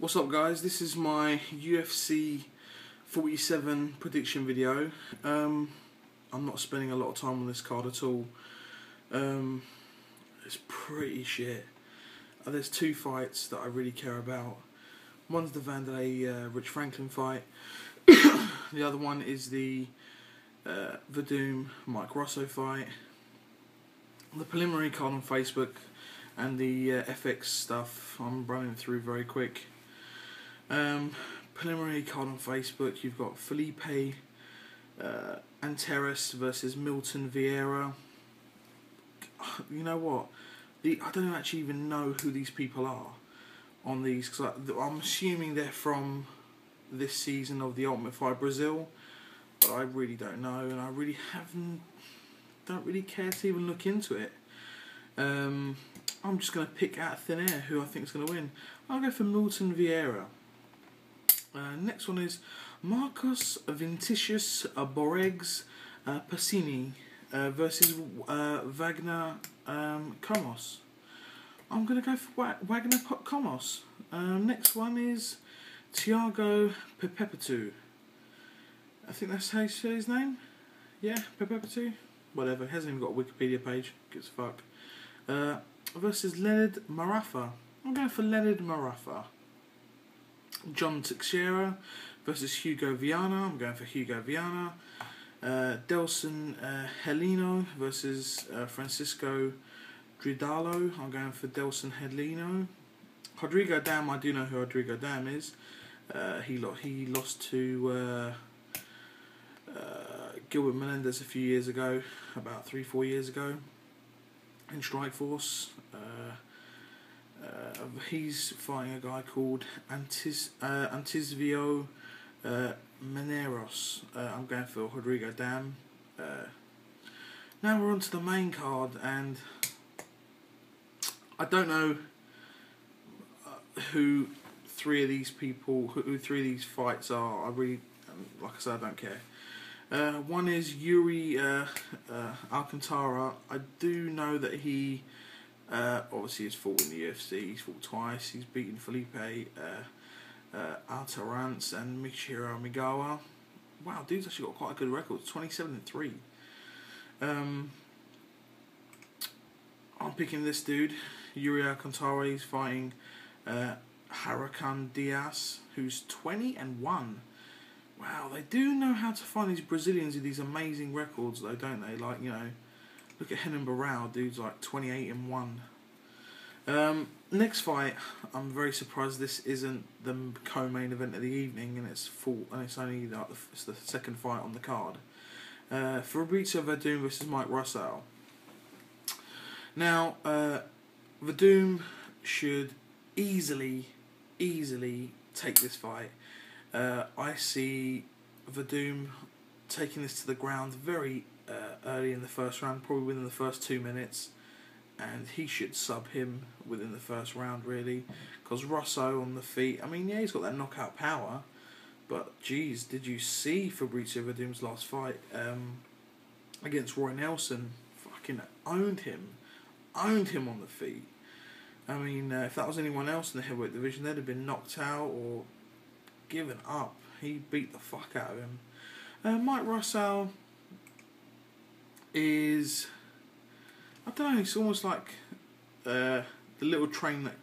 What's up guys, this is my UFC 47 prediction video. I'm not spending a lot of time on this card at all. It's pretty shit. There's two fights that I really care about. One's the Vanderlei Rich Franklin fight. The other one is the Werdum Mike Rosso fight. The preliminary card on Facebook and the FX stuff I'm running through very quick. Preliminary card on Facebook, you've got Felipe Antares versus Milton Vieira. You know what? I don't actually even know who these people are on these, because I'm assuming they're from this season of the Ultimate Fight Brazil, but I really don't know, and I really don't really care to even look into it. I'm just going to pick out of thin air who I think is going to win. I'll go for Milton Vieira. Next one is Marcos Vinicius Borges Pacini versus Wagner Komos. I'm going to go for Wagner Komos. Next one is Thiago Pepetu. I think that's how you say his name. Yeah, Pepetu. Whatever, he hasn't even got a Wikipedia page. Gives a fuck. Versus Leonard Marafa. I'm going for Leonard Marafa. John Teixeira versus Hugo Viana. I'm going for Hugo Viana. Delson Heleno versus Francisco Dridalo. I'm going for Delson Heleno. Rodrigo Dam, I do know who Rodrigo Dam is. He lost to Gilbert Melendez a few years ago, about 3-4 years ago, in Strikeforce. He's fighting a guy called Antisvio Meneros. I'm going for Rodrigo Dam. Now we're on to the main card, and I don't know who three of these fights are. I really, like I said, I don't care. One is Yuri Alcantara. I do know that he obviously has fought in the UFC. He's fought twice. He's beaten Felipe Altaranz and Michiro Migawa. Wow, dude's actually got quite a good record. 27-3. I'm picking this dude, Yuri Alcantara. He's fighting Huracan Diaz, who's 20-1. Wow, they do know how to find these Brazilians with these amazing records, though, don't they? Like, you know, look at Renan Barão, dude's like 28-1. Next fight, I'm very surprised this isn't the co-main event of the evening, and it's only like it's the second fight on the card. Fabricio Werdum versus Mike Rosso. Now, Werdum should easily take this fight. I see Werdum taking this to the ground very early in the first round, probably within the first 2 minutes, and he should sub him within the first round, really, because Rosso on the feet, I mean, yeah, he's got that knockout power, but geez, did you see Fabricio Werdum's last fight against Roy Nelson? Fucking owned him on the feet. I mean, if that was anyone else in the heavyweight division, they'd have been knocked out or given up. He beat the fuck out of him. Mike Rosso is, I don't know, it's almost like the little train that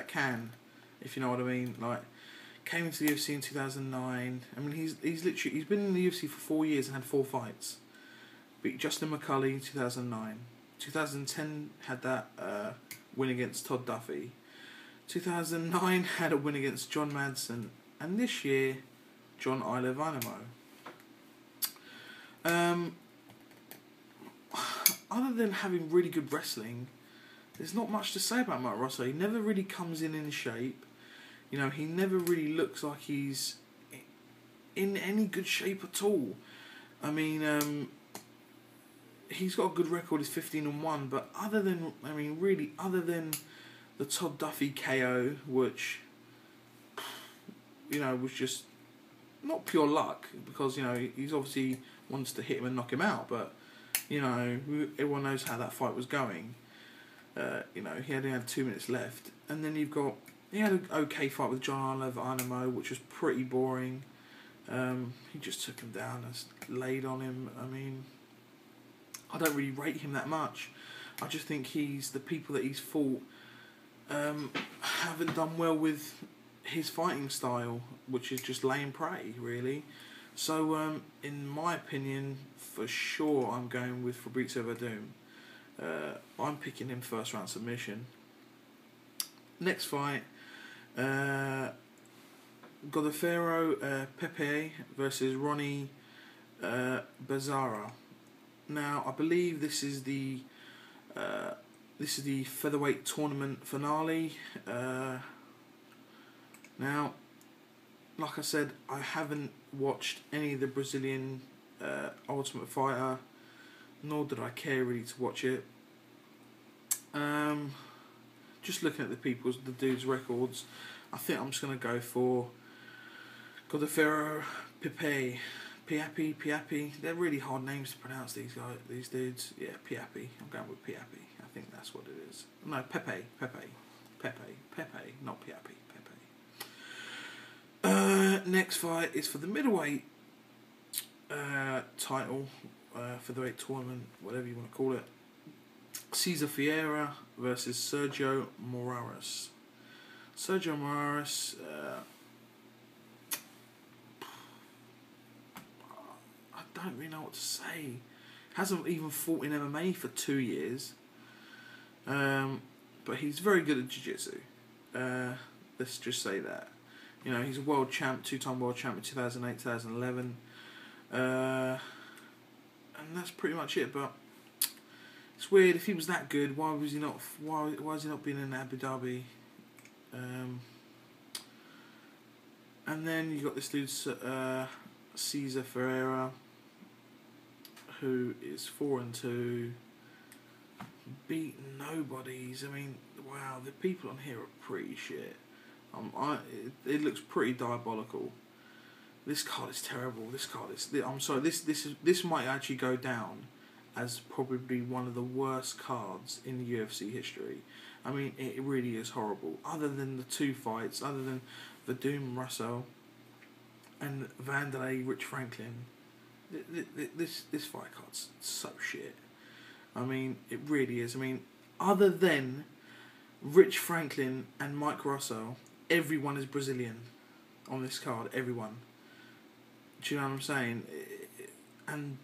can, if you know what I mean. Like, came into the UFC in 2009. I mean, he's been in the UFC for 4 years and had 4 fights. Beat Justin McCulley in 2009. 2010 had that win against Todd Duffy. 2009 had a win against John Madsen, and this year, John Ilevanimo. Other than having really good wrestling, there's not much to say about Mike Rosso. He never really comes in shape. You know, he never really looks like he's in any good shape at all. I mean, he's got a good record. He's 15-1, but other than the Todd Duffy KO, which, you know, was just not pure luck, because, you know, he's obviously wants to hit him and knock him out, but, you know, everyone knows how that fight was going. You know, he only had 2 minutes left, and then you've got He had an okay fight with John Arnamo, which was pretty boring. He just took him down and laid on him. I mean, I don't really rate him that much. I just think the people that he's fought haven't done well with his fighting style, which is just lay and pray, really. So, in my opinion, for sure, I'm going with Fabrizio Verdum. I'm picking him first round submission. Next fight, Godofredo Pepe versus Ronnie Bazara. Now, I believe this is the featherweight tournament finale. Now, like I said, I haven't watched any of the Brazilian Ultimate Fighter, nor did I care really to watch it. Just looking at the dude's records, I think I'm just going to go for Godofredo Pepe. Piapi. They're really hard names to pronounce, these dudes. Yeah, Piapi. I'm going with Piapi. I think that's what it is. No, Pepe, not Piapi. Next fight is for the middleweight title, featherweight tournament, whatever you want to call it. Cesar Ferreira versus Sergio Moraes. Sergio Moraes, I don't really know what to say. Hasn't even fought in MMA for 2 years. But he's very good at jiu-jitsu. Let's just say that. You know, he's a world champ, 2-time world champ in 2008, 2011. And that's pretty much it. But it's weird, if he was that good, why has he not been in Abu Dhabi? And then you got this dude, Cesar Ferreira, who is 4-2, beat nobodies. I mean, wow, the people on here are pretty shit. It looks pretty diabolical. This card is terrible. I'm sorry. This might actually go down as probably one of the worst cards in UFC history. I mean, it really is horrible. Other than the two fights, other than Verdum Russell and Vanderlei Rich Franklin, this fight card's so shit. I mean, it really is. I mean, other than Rich Franklin and Mike Russell, everyone is Brazilian on this card. Everyone. Do you know what I'm saying? And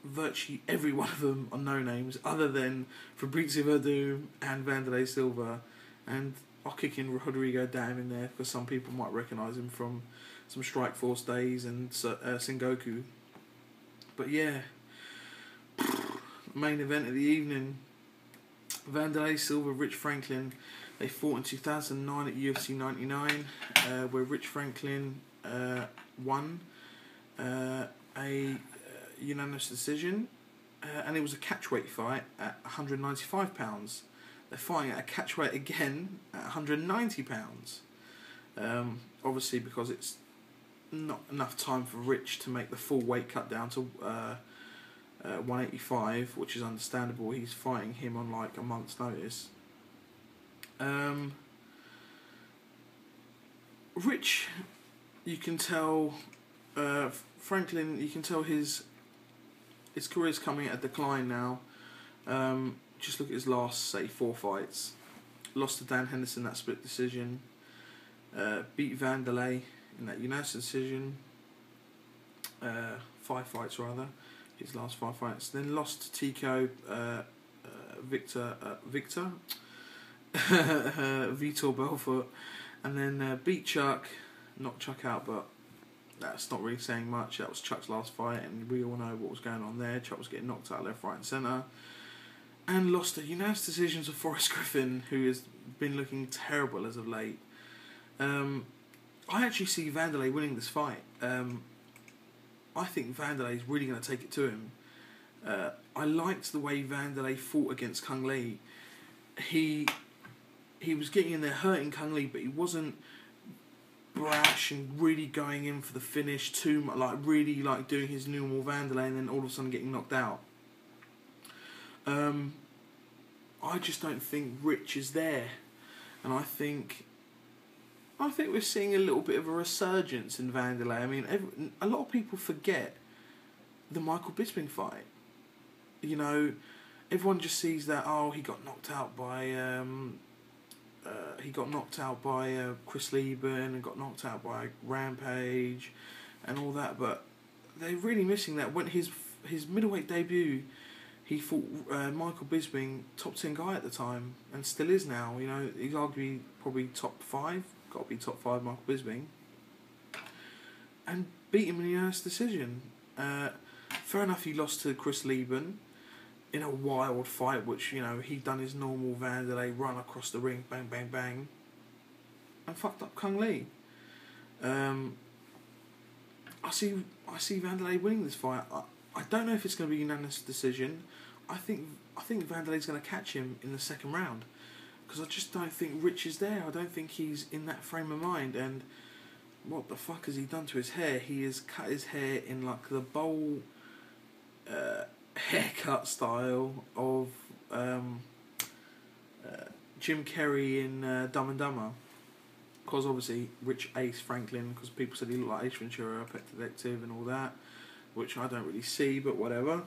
virtually every one of them are no names, other than Fabrizio Verdum and Vanderlei Silva, and I'll kick in Rodrigo Dam in there because some people might recognise him from some Strikeforce days and Sengoku. But yeah, main event of the evening: Vanderlei Silva, Rich Franklin. They fought in 2009 at UFC 99, where Rich Franklin won a unanimous decision, and it was a catchweight fight at 195 pounds. They're fighting at a catchweight again at 190 pounds. Obviously, because it's not enough time for Rich to make the full weight cut down to 185, which is understandable. He's fighting him on like a month's notice. Rich, you can tell. Franklin, you can tell his career's coming at a decline now. Just look at his last, say, 4 fights. Lost to Dan Henderson, that split decision. Beat Vanderlei in that unanimous decision. 5 fights rather. His last 5 fights. Then lost to Tico, Vitor Belfort, and then beat Chuck. Knocked Chuck out, but that's not really saying much. That was Chuck's last fight, and we all know what was going on there. Chuck was getting knocked out left, right, and centre. And lost to unanimous decisions of Forrest Griffin, who has been looking terrible as of late. I actually see Vanderlei winning this fight. I think Vanderlei is really going to take it to him. I liked the way Vanderlei fought against Kung Lee. He was getting in there hurting Kung Lee, but he wasn't brash and really going in for the finish too much, like really like doing his normal Vanderlei and then all of a sudden getting knocked out. I just don't think Rich is there, and I think I think we're seeing a little bit of a resurgence in Vanderlei. I mean, a lot of people forget the Michael Bisping fight. You know, everyone just sees that, oh, he got knocked out by Chris Lieben and got knocked out by Rampage and all that, but they're really missing that. When his middleweight debut, he fought Michael Bisping, top 10 guy at the time, and still is now. You know, he's arguably probably top 5, got to be top 5 Michael Bisping, and beat him in a unanimous decision. Fair enough, he lost to Chris Lieben in a wild fight, which, you know, he'd done his normal Vanderlei run across the ring, bang, bang, bang, and fucked up Kung Lee. I see Vanderlei winning this fight. I don't know if it's going to be a unanimous decision. I think Vanderlei's going to catch him in the second round, because I just don't think Rich is there. I don't think he's in that frame of mind. And what the fuck has he done to his hair? He has cut his hair in like the bowl haircut style of Jim Carrey in Dumb and Dumber. Because obviously Rich Ace Franklin, because people said he looked like Ace Ventura, Pet Detective and all that, which I don't really see, but whatever.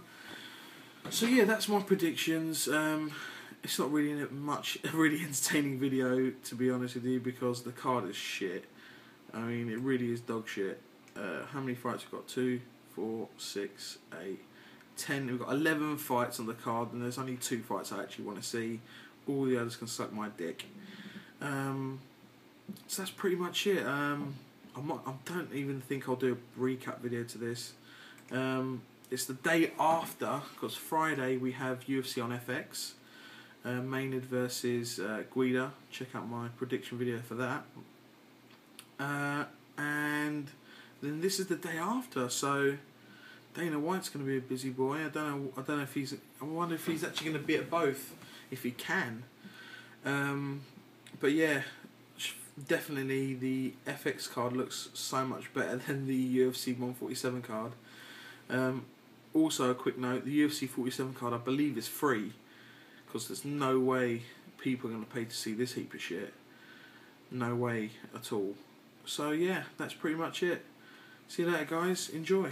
So yeah, that's my predictions. It's not really a really entertaining video, to be honest with you, because the card is shit. I mean, it really is dog shit. How many fights we've got? 2, 4, 6, 8, 10. We've got 11 fights on the card, and there's only 2 fights I actually want to see. All the others can suck my dick. So that's pretty much it. I don't even think I'll do a recap video to this. It's the day after, because Friday we have UFC on FX. Maynard versus Guida. Check out my prediction video for that. And then this is the day after, so Dana White's going to be a busy boy. I don't know if he's. I wonder if he's actually going to be at both, if he can. But yeah, definitely the FX card looks so much better than the UFC 147 card. Also, a quick note: the UFC 47 card, I believe, is free, because there's no way people are going to pay to see this heap of shit. No way at all. So yeah, that's pretty much it. See you later, guys. Enjoy.